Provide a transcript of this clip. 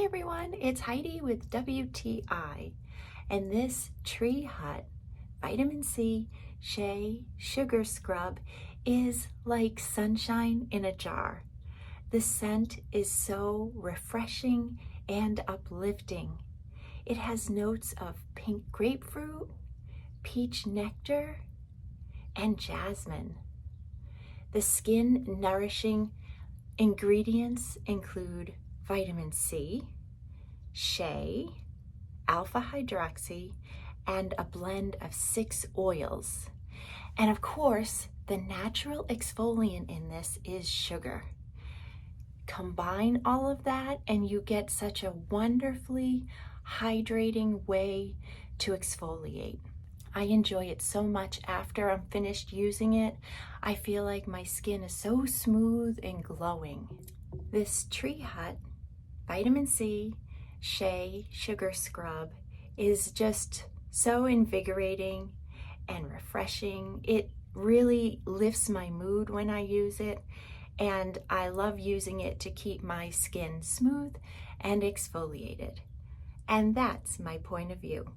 Hi everyone, it's Heidi with WTI, and this Tree Hut Vitamin C Shea Sugar Scrub is like sunshine in a jar. The scent is so refreshing and uplifting. It has notes of pink grapefruit, peach nectar, and jasmine. The skin nourishing ingredients include vitamin C, shea, alpha hydroxy, and a blend of 6 oils. And of course, the natural exfoliant in this is sugar. Combine all of that and you get such a wonderfully hydrating way to exfoliate. I enjoy it so much after I'm finished using it. I feel like my skin is so smooth and glowing. This Tree Hut Vitamin C Shea Sugar Scrub is just so invigorating and refreshing. It really lifts my mood when I use it, and I love using it to keep my skin smooth and exfoliated. And that's my point of view.